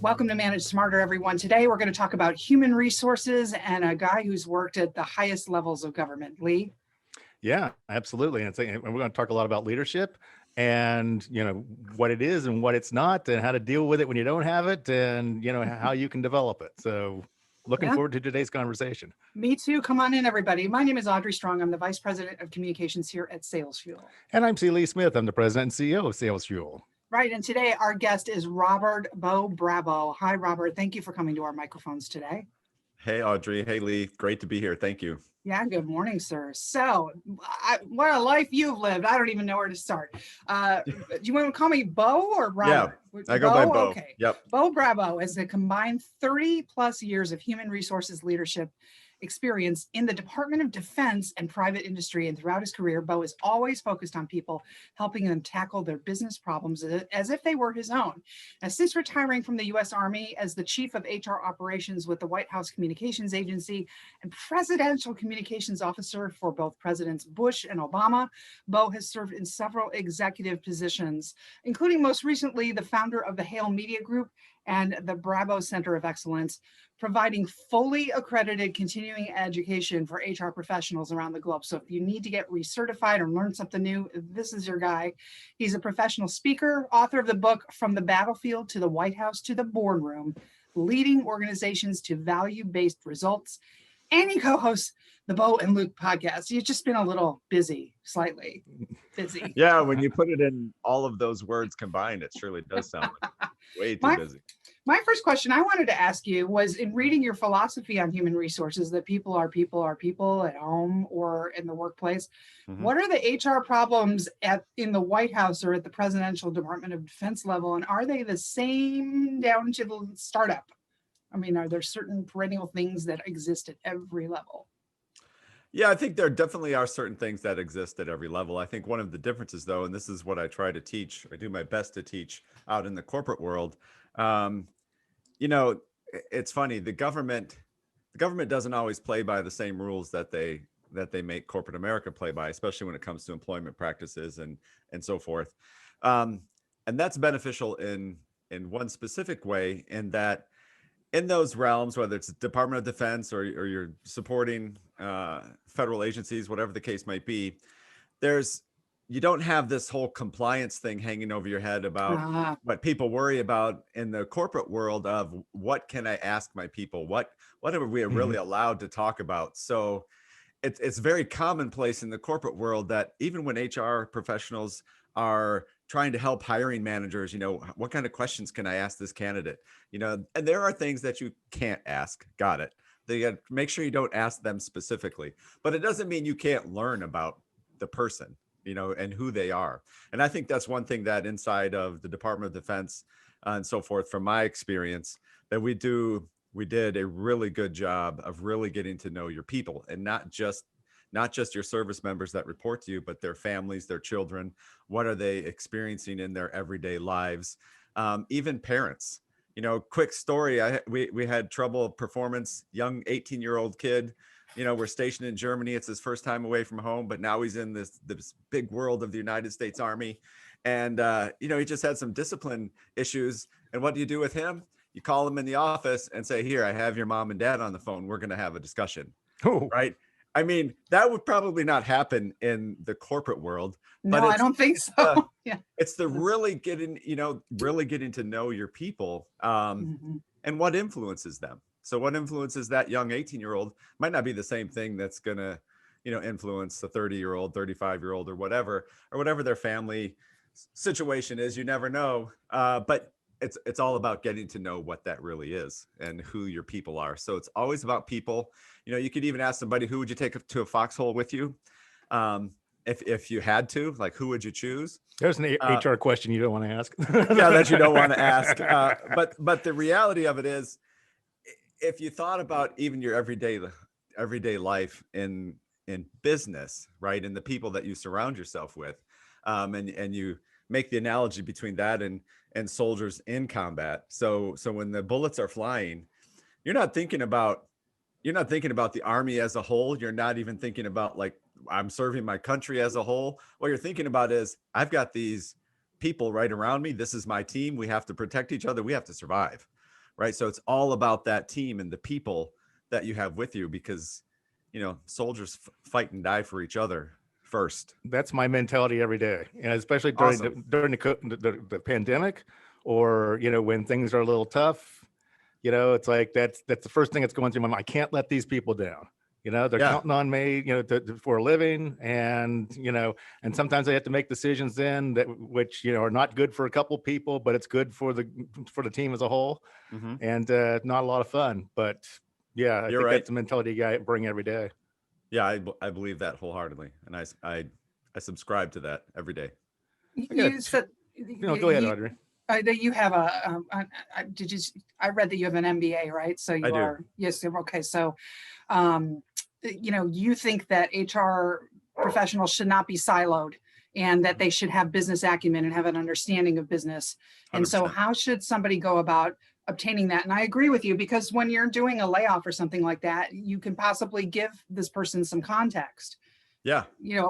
Welcome to Manage Smarter, everyone. Today, we're going to talk about human resources and a guy who's worked at the highest levels of government. Lee? Yeah, absolutely. And we're going to talk a lot about leadership and, what it is and what it's not and how to deal with it when you don't have it and, how you can develop it. So looking Yeah, forward to today's conversation. me too. Come on in, everybody. My name is Audrey Strong. I'm the Vice President of Communications here at Sales Fuel. And I'm C. Lee Smith. I'm the President and CEO of Sales Fuel. Right, and today our guest is Robert Beau Brabo. Hi, Robert. Thank you for coming to our microphones today. Hey, Audrey. Hey, Lee. Great to be here. Thank you. Yeah, good morning, sir. So, what a life you've lived. I don't even know where to start. Do you want to call me Beau or Robert? Yeah, I go by Beau. Okay. Yep. Beau Brabo has a combined 30 plus years of human resources leadership experience in the Department of Defense and private industry. And throughout his career, Beau is always focused on people, helping them tackle their business problems as if they were his own. Now, since retiring from the U.S. Army as the Chief of HR Operations with the White House Communications Agency and Presidential Communications Officer for both Presidents Bush and Obama, Beau has served in several executive positions, including most recently the founder of the Hale Media Group and the Brabo Center of Excellence, providing fully accredited continuing education for HR professionals around the globe. So if you need to get recertified or learn something new, this is your guy. He's a professional speaker, author of the book From the Battlefield to the White House to the Boardroom, Leading Organizations to Value-Based Results, and he co-hosts the Beau and Luke podcast. You've just been a little busy, slightly busy. Yeah, when you put it in all of those words combined, it surely does sound like way too busy. My first question I wanted to ask you was, in reading your philosophy on human resources, that people are people at home or in the workplace. Mm-hmm. What are the HR problems in the White House or at the Presidential Department of Defense level? And are they the same down to the startup? I mean, are there certain perennial things that exist at every level? Yeah, I think there definitely are certain things that exist at every level. I think one of the differences, though, and this is what I try to teach, I do my best to teach out in the corporate world. It's funny. The government doesn't always play by the same rules that they make corporate America play by, especially when it comes to employment practices and so forth. And that's beneficial in one specific way, in that in those realms, whether it's Department of Defense or you're supporting federal agencies, whatever the case might be, you don't have this whole compliance thing hanging over your head about what people worry about in the corporate world of what can I ask my people? What are we really allowed to talk about? So it's very commonplace in the corporate world that even when HR professionals are trying to help hiring managers, what kind of questions can I ask this candidate? And there are things that you can't ask. Got it. They got to make sure you don't ask them specifically, but it doesn't mean you can't learn about the person, and who they are. And I think that's one thing that inside of the Department of Defense and so forth, from my experience, that we did a really good job of really getting to know your people, and not just your service members that report to you, but their families, their children. What are they experiencing in their everyday lives? Even parents. Quick story. We had trouble performance, young 18-year-old kid. We're stationed in Germany. It's his first time away from home, but now he's in this big world of the United States Army. And, he just had some discipline issues. And what do you do with him? You call him in the office and say, here, I have your mom and dad on the phone. We're going to have a discussion. Oh. Right. I mean, that would probably not happen in the corporate world. No, I don't think so. Yeah. It's the really getting to know your people and what influences them. So what influences that young 18-year-old might not be the same thing that's going to, influence the 30-year-old, 35-year-old or whatever their family situation is. You never know. But it's all about getting to know what that really is and who your people are. So it's always about people. You could even ask somebody, who would you take to a foxhole with you? If you had to, like, who would you choose? There's an HR question you don't want to ask. Yeah, that you don't want to ask. But the reality of it is, if you thought about even your everyday life in business, right, and the people that you surround yourself with, and you make the analogy between that and soldiers in combat. So when the bullets are flying, you're not thinking about the Army as a whole. You're not even thinking about, like, I'm serving my country as a whole. What you're thinking about is, I've got these people right around me. This is my team. We have to protect each other. We have to survive. right? So it's all about that team and the people that you have with you, because, soldiers fight and die for each other first. That's my mentality every day, and especially Awesome. during the pandemic, or when things are a little tough. It's like that's the first thing that's going through my mind. I can't let these people down. They're Yeah. counting on me, for a living, and and sometimes I have to make decisions then that which are not good for a couple people, but it's good for the team as a whole, Hmm. and not a lot of fun. But yeah, I You're think right. that's the mentality I bring every day. Yeah, I believe that wholeheartedly, and I subscribe to that every day. I got You said go ahead, Audrey. that you have I read that you have an MBA, right? So I you do. are, yes, okay. So, um, you think that HR professionals should not be siloed and that they should have business acumen and have an understanding of business. And so 100%. how should somebody go about obtaining that? And I agree with you, because when you're doing a layoff or something like that, you can possibly give this person some context. Yeah.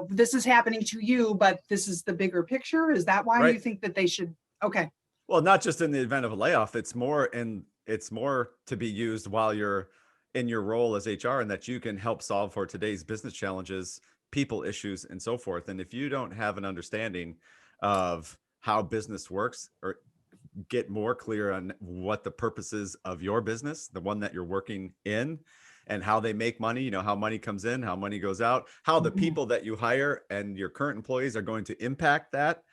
This is happening to you, but this is the bigger picture. Is that why you Right. think that they should? Okay. Well, not just in the event of a layoff, it's more to be used while you're in your role as HR, and that you can help solve for today's business challenges, people issues, and so forth. And if you don't have an understanding of how business works, or get more clear on what the purpose is of your business, the one that you're working in, and how they make money, how money comes in, how money goes out, how the people that you hire and your current employees are going to impact that.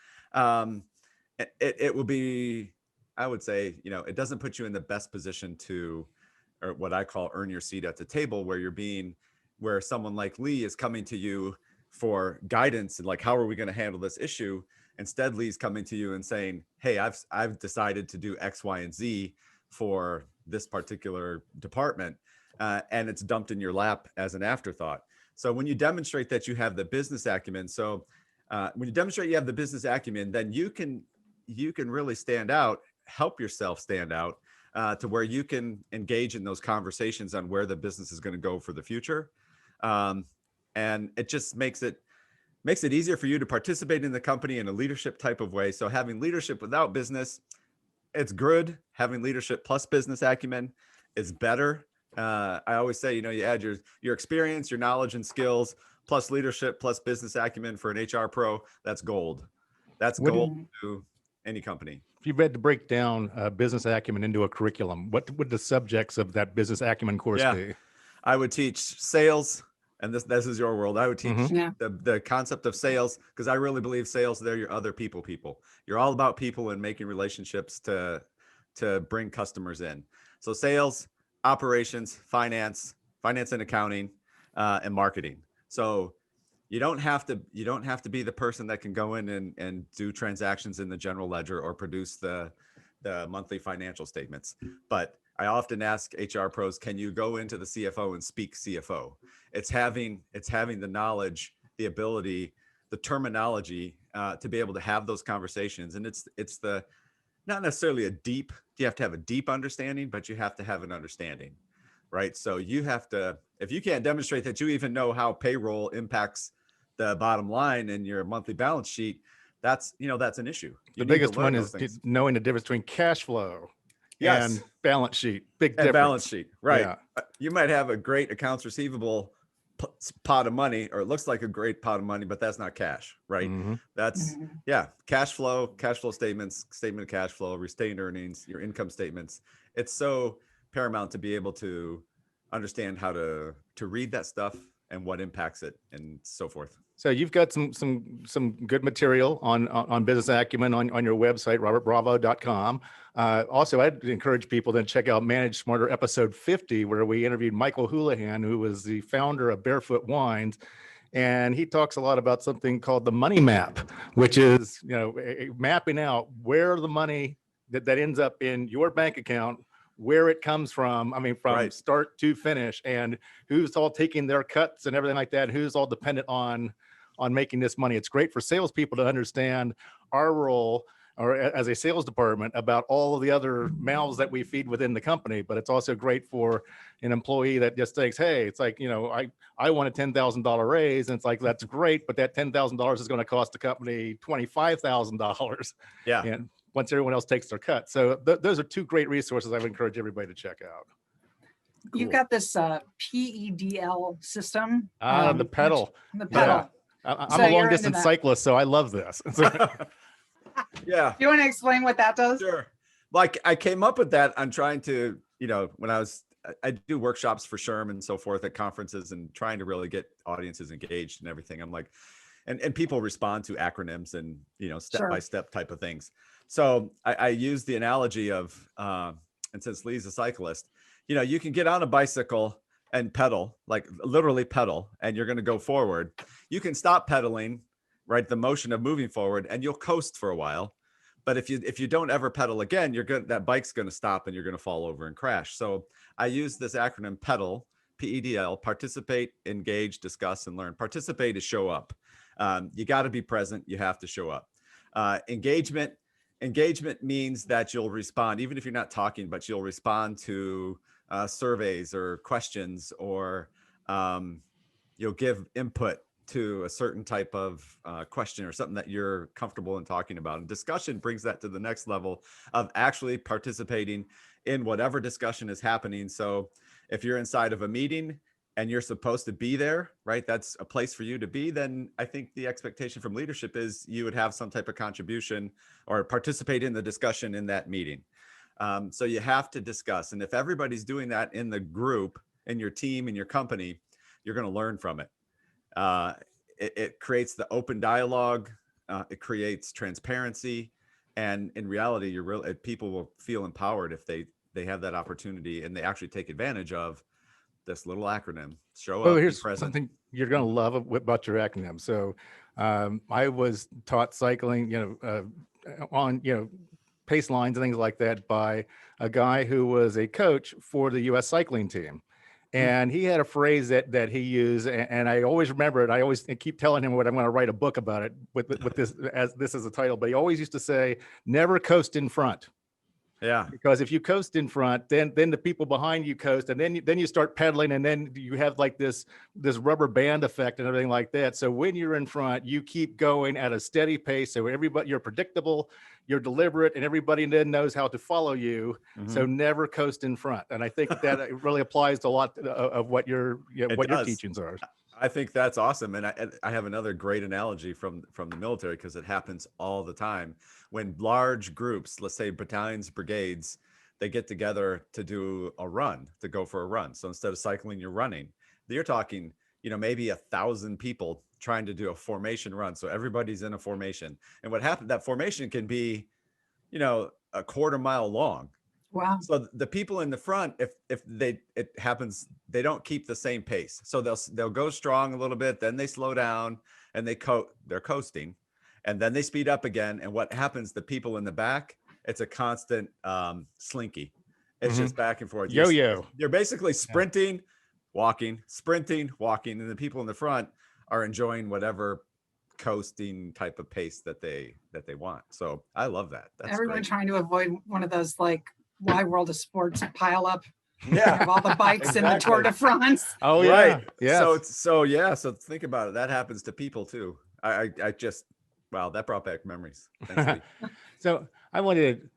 It will be, I would say, it doesn't put you in the best position to, or what I call, earn your seat at the table, where someone like Lee is coming to you for guidance and like, how are we going to handle this issue? Instead, Lee's coming to you and saying, hey, I've decided to do X, Y, and Z for this particular department, and it's dumped in your lap as an afterthought. So when you demonstrate that you have the business acumen, then you can really stand out, help yourself stand out, to where you can engage in those conversations on where the business is going to go for the future. And it just makes it easier for you to participate in the company in a leadership type of way. So having leadership without business, it's good. Having leadership plus business acumen is better. I always say, you add your experience, your knowledge and skills, plus leadership, plus business acumen for an HR pro. That's gold. That's gold to any company. If you had to break down business acumen into a curriculum, what would the subjects of that business acumen course be? I would teach sales, and this is your world. I would teach the concept of sales, because I really believe sales, they're your other people. You're all about people and making relationships to bring customers in. So sales, operations, finance and accounting, and marketing. So you don't have to be the person that can go in and do transactions in the general ledger or produce the monthly financial statements. But I often ask HR pros, can you go into the CFO and speak CFO? It's having the knowledge, the ability, the terminology, to be able to have those conversations. And it's the not necessarily you have to have a deep understanding, but you have to have an understanding, right? So you have to, if you can't demonstrate that you even know how payroll impacts the bottom line in your monthly balance sheet, that's an issue. The biggest one is knowing the difference between cash flow and balance sheet. Big difference. Balance sheet, right? Yeah. You might have a great accounts receivable pot of money, or it looks like a great pot of money, but that's not cash, right? That's cash flow statements, statement of cash flow, retained earnings, your income statements. It's so paramount to be able to understand how to read that stuff and what impacts it and so forth. So you've got some good material on business acumen on your website, robertbravo.com. Also, I'd encourage people to check out Manage Smarter episode 50, where we interviewed Michael Houlihan, who was the founder of Barefoot Wines. And he talks a lot about something called the money map, which is, mapping out where the money that ends up in your bank account, where it comes from. I mean, from start to finish, and who's all taking their cuts and everything like that. Who's all dependent on making this money. It's great for salespeople to understand our role, or as a sales department, about all of the other mouths that we feed within the company. But it's also great for an employee that just thinks, hey, it's like, I want a $10,000 raise. And it's like, that's great, but that $10,000 is going to cost the company $25,000. Yeah. And once everyone else takes their cut. So those are two great resources I would encourage everybody to check out. You've got this PEDL system. The pedal. The pedal. I'm So a long you're into distance that. cyclist, so I love this. Yeah. You want to explain what that does? Sure. Like I came up with that. I'm trying to, when I do workshops for SHRM and so forth at conferences and trying to really get audiences engaged and everything. I'm like, and people respond to acronyms and, step-by-step type of things. So I use the analogy of, and since Lee's a cyclist, you can get on a bicycle and pedal, like literally pedal, and you're going to go forward. You can stop pedaling, right? The motion of moving forward, and you'll coast for a while. But if you don't ever pedal again, that bike's going to stop and you're going to fall over and crash. So I use this acronym PEDAL, PEDL, participate, engage, discuss, and learn. Participate is show up. You got to be present. You have to show up. Engagement means that you'll respond, even if you're not talking, but you'll respond to surveys or questions, or you'll give input to a certain type of question or something that you're comfortable in talking about. And discussion brings that to the next level of actually participating in whatever discussion is happening. So if you're inside of a meeting and you're supposed to be there, right? That's a place for you to be. Then I think the expectation from leadership is you would have some type of contribution or participate in the discussion in that meeting. So you have to discuss. And if everybody's doing that in the group, in your team, in your company, you're going to learn from it. It creates the open dialogue. It creates transparency. And in reality, people will feel empowered if they have that opportunity and they actually take advantage of this little acronym. Show up, Here's be present. something you're going to love about your acronym. So I was taught cycling, on, pace lines and things like that by a guy who was a coach for the U.S. cycling team. And he had a phrase that he used, and I always remember it. I always keep telling him what I'm going to write a book about it with this as a title. But he always used to say, "Never coast in front." Yeah. Because if you coast in front, then the people behind you coast, and then you start pedaling, and then you have like this rubber band effect and everything like that. So when you're in front, you keep going at a steady pace. So you're predictable, you're deliberate, and everybody then knows how to follow you. Mm-hmm. So never coast in front. And I think that really applies to a lot of what your teachings are. I think that's awesome. And I have another great analogy from the military, because it happens all the time. When large groups, let's say battalions, brigades, they get together to do a run, to go for a run. So instead of cycling, you're running. You're talking, maybe 1,000 people trying to do a formation run. So everybody's in a formation. And what happened, that formation can be, a quarter mile long. Wow. So the people in the front, if it happens, they don't keep the same pace. So they'll go strong a little bit, then they slow down and they're coasting, and then they speed up again. And what happens, the people in the back, it's a constant slinky. It's just back and forth. Yo-yo. You're basically sprinting, walking, and the people in the front are enjoying whatever coasting type of pace that they want. So I love that. That's Everyone great. trying to avoid one of those like Why World of Sports pile up. Yeah. Of all the bikes in the Tour de France. Oh yeah. Right. Yeah. So think about it. That happens to people too. I just, wow, that brought back memories. Thanks, Lee. So I wanted to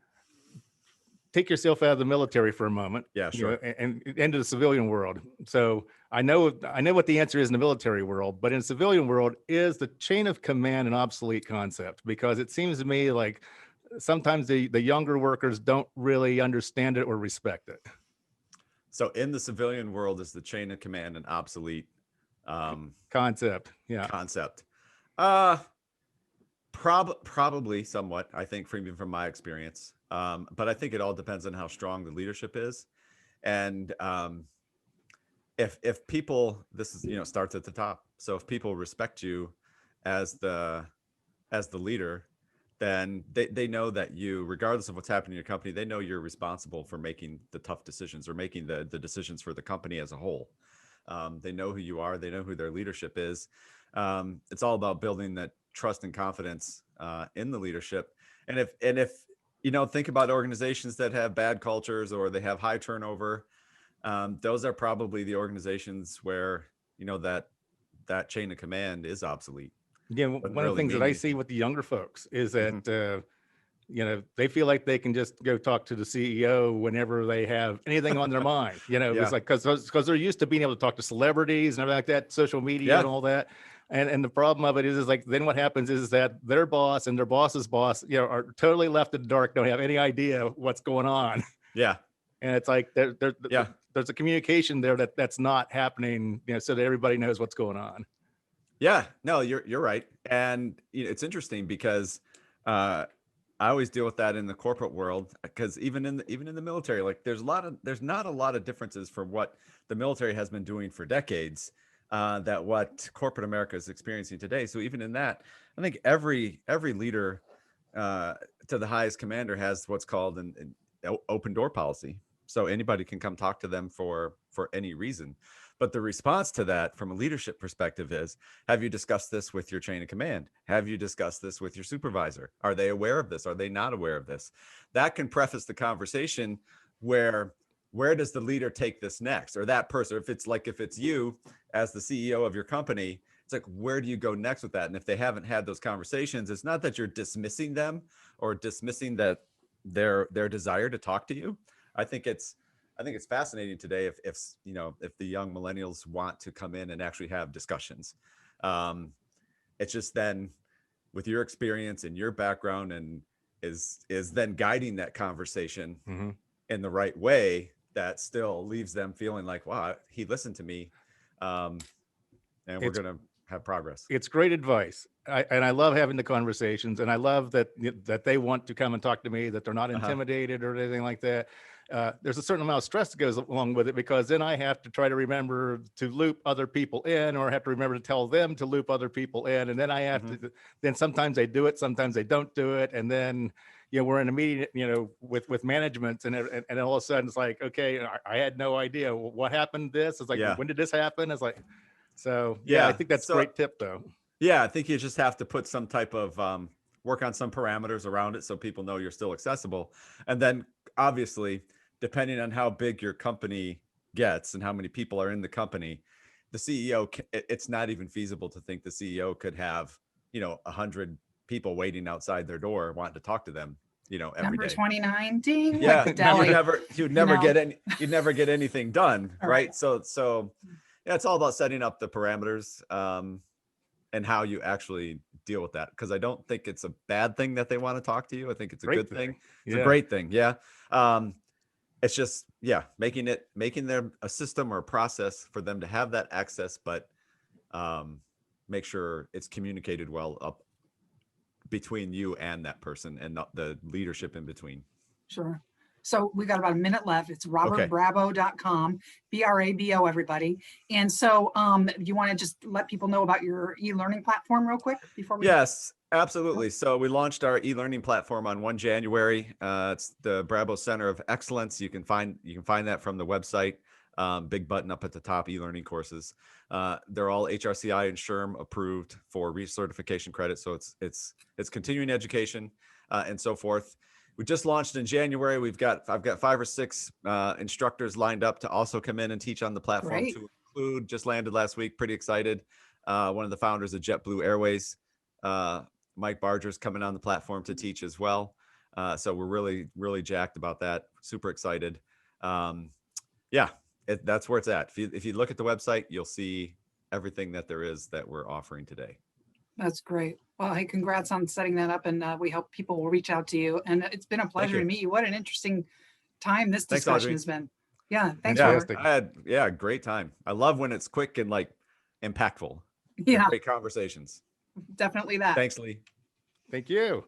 take yourself out of the military for a moment. Yeah, sure. And into the civilian world. So I know what the answer is in the military world, but in the civilian world, is the chain of command an obsolete concept? Because it seems to me like sometimes the younger workers don't really understand it or respect it. So in the civilian world, is the chain of command an obsolete concept? Yeah. Concept. Probably somewhat, I think, from my experience. But I think it all depends on how strong the leadership is. And if people, this is, starts at the top. So if people respect you as the leader, then they know that you, regardless of what's happening in your company, they know you're responsible for making the tough decisions or making the decisions for the company as a whole. They know who you are. They know who their leadership is. It's all about building that trust and confidence in the leadership. And if think about organizations that have bad cultures or they have high turnover, those are probably the organizations where, that chain of command is obsolete. Yeah, one of the things that I see with the younger folks is that they feel like they can just go talk to the CEO whenever they have anything on their mind. Yeah. It's like, because they're used to being able to talk to celebrities and everything like that, social media and all that. And the problem of it is like, then what happens is that their boss and their boss's boss, are totally left in the dark, don't have any idea what's going on. Yeah. And it's like, there's a communication there that's not happening, so that everybody knows what's going on. Yeah, no, you're right. And it's interesting because I always deal with that in the corporate world, because even in the military, like there's not a lot of differences from what the military has been doing for decades, that what corporate America is experiencing today. So even in that, I think every leader to the highest commander has what's called an open door policy. So anybody can come talk to them for any reason. But the response to that from a leadership perspective is, have you discussed this with your chain of command? Have you discussed this with your supervisor? Are they aware of this? Are they not aware of this? That can preface the conversation where does the leader take this next? Or that person, if it's you as the CEO of your company, it's like, where do you go next with that? And if they haven't had those conversations, it's not that you're dismissing them or dismissing that their desire to talk to you. I think it's fascinating today if the young millennials want to come in and actually have discussions. It's just then with your experience and your background and is then guiding that conversation in the right way that still leaves them feeling like, wow, he listened to me, and we're going to have progress. It's great advice. I love having the conversations, and I love that they want to come and talk to me, that they're not intimidated or anything like that. There's a certain amount of stress that goes along with it, because then I have to try to remember to loop other people in, or I have to remember to tell them to loop other people in. And then I have to, then sometimes they do it, sometimes they don't do it. And then, we're in a meeting, with management, and all of a sudden it's like, okay, I had no idea what happened. This is like, when did this happen? It's like, so I think that's a great tip though. Yeah. I think you just have to put some type of, work on some parameters around it so people know you're still accessible. And then obviously, depending on how big your company gets and how many people are in the company, the CEO, it's not even feasible to think the CEO could have, 100 people waiting outside their door wanting to talk to them, every Number day. 29, ding. Yeah, like the deli. you'd never get anything done, right? So yeah, it's all about setting up the parameters, and how you actually deal with that. Because I don't think it's a bad thing that they want to talk to you. I think it's a good thing. It's a great thing. Yeah. It's just, making there a system or a process for them to have that access, but make sure it's communicated well up between you and that person and not the leadership in between. Sure. So we got about a minute left. It's robertbrabo.com, Brabo, everybody. And so you want to just let people know about your e-learning platform real quick before we? Yes, absolutely. So we launched our e-learning platform on 1 January. It's the Brabo Center of Excellence. You can find that from the website. Big button up at the top, e-learning courses. They're all HRCI and SHRM approved for recertification credit. So it's continuing education and so forth. We just launched in January. I've got 5 or 6 instructors lined up to also come in and teach on the platform. To include, just landed last week. Pretty excited. One of the founders of JetBlue Airways, Mike Barger's coming on the platform to teach as well. So we're really, really jacked about that. Super excited. That's where it's at. If you look at the website, you'll see everything that there is that we're offering today. That's great. Well, hey, congrats on setting that up, and we hope people will reach out to you. And it's been a pleasure to meet you. What an interesting time this discussion has been. Yeah, thanks, Robert. I had great time. I love when it's quick and like impactful. Yeah, great conversations. Definitely that. Thanks, Lee. Thank you.